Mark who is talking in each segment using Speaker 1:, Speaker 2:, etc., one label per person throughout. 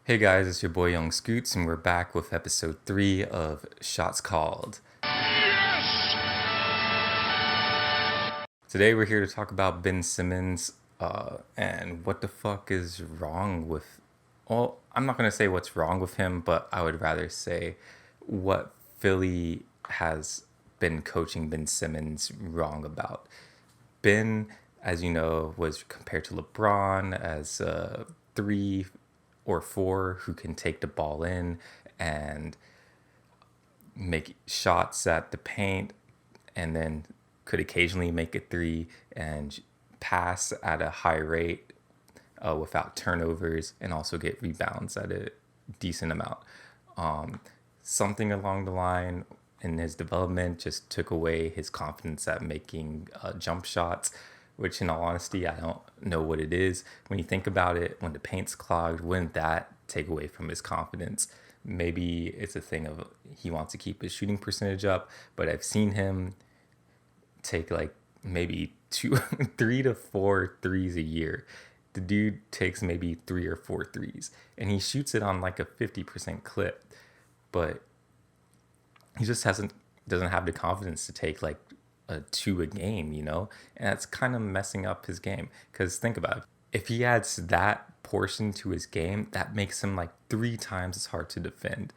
Speaker 1: Hey guys, it's your boy Young Scoots, and we're back with episode 3 of Shots Called. Today we're here to talk about Ben Simmons and what the fuck is wrong with. Well, I'm not going to say what's wrong with him, but I would rather say what Philly has been coaching Ben Simmons wrong about. Ben, as you know, was compared to LeBron as a 3 or 4 who can take the ball in and make shots at the paint and then could occasionally make a three and pass at a high rate without turnovers and also get rebounds at a decent amount. Something along the line in his development just took away his confidence at making jump shots, which in all honesty, I don't know what it is. When you think about it, when the paint's clogged, wouldn't that take away from his confidence? Maybe it's a thing of he wants to keep his shooting percentage up, but I've seen him take like maybe two, 3 to 4 threes a year. The dude takes maybe 3 or 4 threes, and he shoots it on like a 50% clip, but he just hasn't doesn't have the confidence to take like a two a game, and that's kind of messing up his game. Because think about it, if he adds that portion to his game, that makes him like 3 times as hard to defend.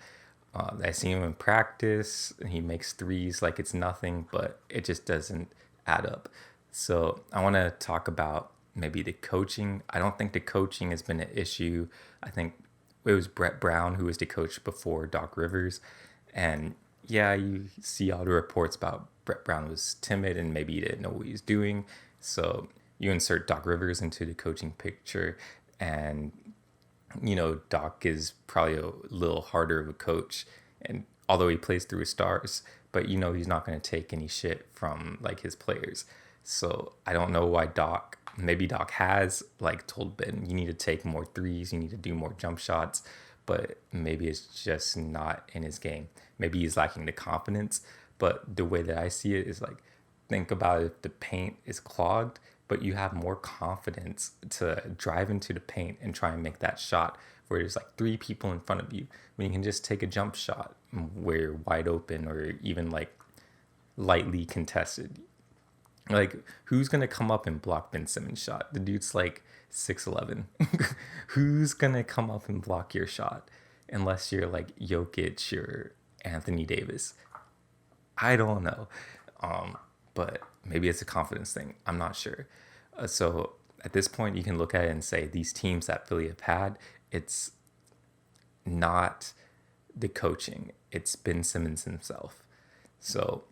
Speaker 1: I see him in practice, and he makes threes like it's nothing, but it just doesn't add up. So I want to talk about maybe the coaching. I don't think the coaching has been an issue. I think it was Brett Brown who was the coach before Doc Rivers. And yeah, you see all the reports about Brett Brown was timid and maybe he didn't know what he was doing. So you insert Doc Rivers into the coaching picture, and Doc is probably a little harder of a coach, and although he plays through his stars, but he's not going to take any shit from like his players. So I don't know why maybe Doc has like told Ben, you need to take more threes, you need to do more jump shots, but maybe it's just not in his game. Maybe he's lacking the confidence, but the way that I see it is like, think about if the paint is clogged, but you have more confidence to drive into the paint and try and make that shot where there's like 3 people in front of you, when you can just take a jump shot where you're wide open or even like lightly contested. Like, who's gonna come up and block Ben Simmons' shot? The dude's like 6'11". Who's gonna come up and block your shot unless you're like Jokic or Anthony Davis? I don't know. But maybe it's a confidence thing. I'm not sure. So at this point, you can look at it and say these teams that Philly have had, it's not the coaching, it's Ben Simmons himself. So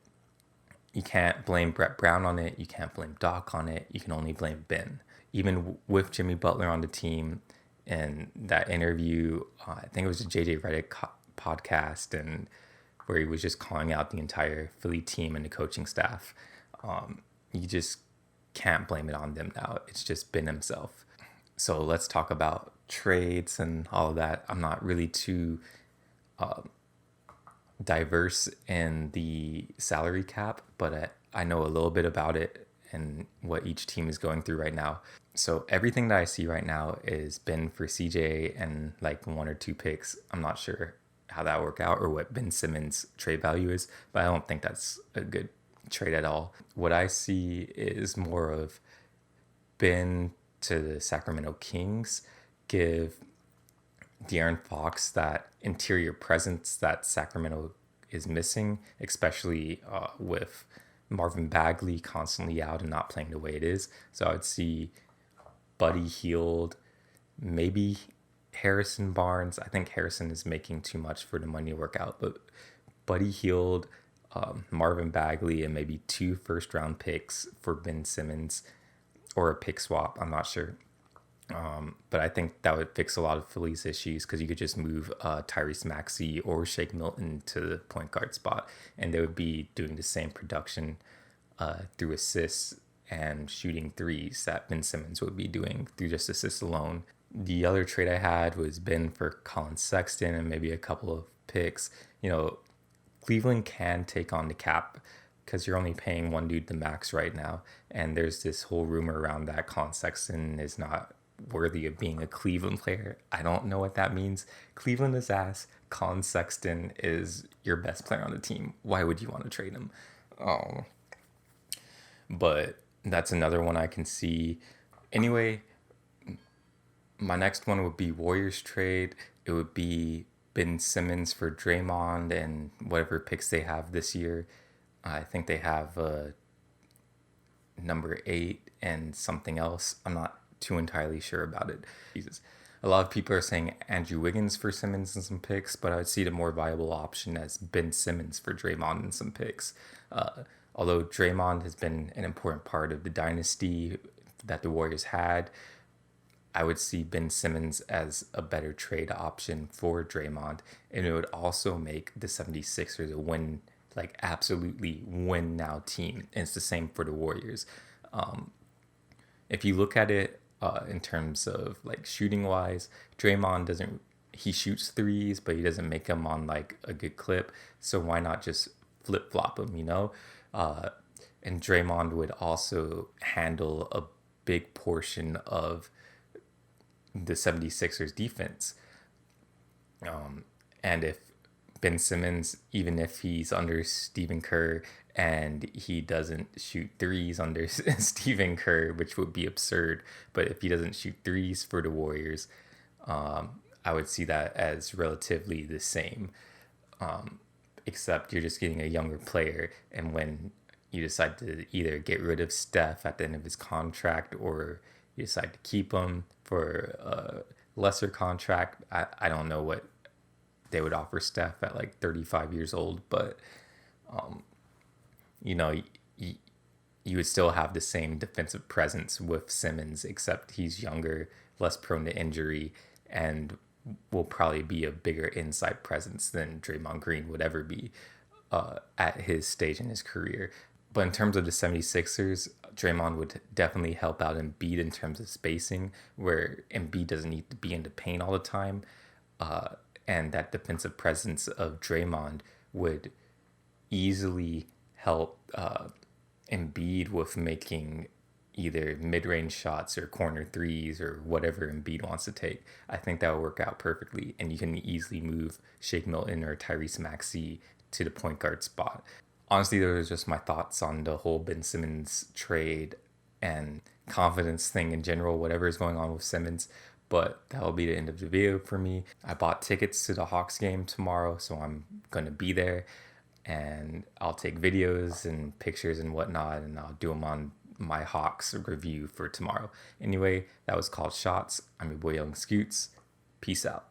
Speaker 1: you can't blame Brett Brown on it. You can't blame Doc on it. You can only blame Ben. Even with Jimmy Butler on the team, and that interview, I think it was a JJ Redick podcast, and where he was just calling out the entire Philly team and the coaching staff. You just can't blame it on them now. It's just Ben himself. So let's talk about trades and all of that. I'm not really too diverse in the salary cap, but I know a little bit about it and what each team is going through right now. So everything that I see right now is Ben for CJ and like 1 or 2 picks. I'm not sure how that work out or what Ben Simmons' trade value is, but I don't think that's a good trade at all. What I see is more of Ben to the Sacramento Kings, give De'Aaron Fox that interior presence that Sacramento is missing, especially with Marvin Bagley constantly out and not playing the way it is. So I'd see Buddy Hield, maybe Harrison Barnes. I think Harrison is making too much for the money to work out, but Buddy Hield, Marvin Bagley, and maybe 2 first-round picks for Ben Simmons, or a pick swap. I'm not sure. But I think that would fix a lot of Philly's issues, because you could just move Tyrese Maxey or Shake Milton to the point guard spot, and they would be doing the same production through assists and shooting threes that Ben Simmons would be doing through just assists alone. The other trade I had was Ben for Colin Sexton and maybe a couple of picks. Cleveland can take on the cap because you're only paying one dude the max right now. And there's this whole rumor around that Colin Sexton is not worthy of being a Cleveland player. I don't know what that means. Cleveland is ass. Colin Sexton is your best player on the team. Why would you want to trade him? Oh, but that's another one I can see. Anyway, my next one would be Warriors trade. It would be Ben Simmons for Draymond and whatever picks they have this year. I think they have number 8 and something else. I'm not too entirely sure about it. Jesus. A lot of people are saying Andrew Wiggins for Simmons and some picks, but I would see the more viable option as Ben Simmons for Draymond and some picks. Although Draymond has been an important part of the dynasty that the Warriors had, I would see Ben Simmons as a better trade option for Draymond. And it would also make the 76ers a win, like absolutely win now team. And it's the same for the Warriors. If you look at it in terms of like shooting wise, Draymond doesn't, he shoots threes, but he doesn't make them on like a good clip. So why not just flip flop them, you know? And Draymond would also handle a big portion of the 76ers defense. And if Ben Simmons, even if he's under Stephen Kerr and he doesn't shoot threes under Stephen Kerr, which would be absurd, but if he doesn't shoot threes for the Warriors, I would see that as relatively the same. Except you're just getting a younger player, and when you decide to either get rid of Steph at the end of his contract or you decide to keep him for a lesser contract, I don't know what they would offer Steph at like 35 years old, but you know, you would still have the same defensive presence with Simmons, except he's younger, less prone to injury, and will probably be a bigger inside presence than Draymond Green would ever be at his stage in his career. But in terms of the 76ers, Draymond would definitely help out Embiid in terms of spacing, where Embiid doesn't need to be in the paint all the time. And that defensive presence of Draymond would easily help Embiid with making either mid-range shots or corner threes or whatever Embiid wants to take. I think that would work out perfectly, and you can easily move Shake Milton or Tyrese Maxey to the point guard spot. Honestly, those are just my thoughts on the whole Ben Simmons trade and confidence thing in general, whatever is going on with Simmons. But that'll be the end of the video for me. I bought tickets to the Hawks game tomorrow, so I'm going to be there. And I'll take videos and pictures and whatnot, and I'll do them on my Hawks review for tomorrow. Anyway, that was called Shots. I'm your boy Young Scoots. Peace out.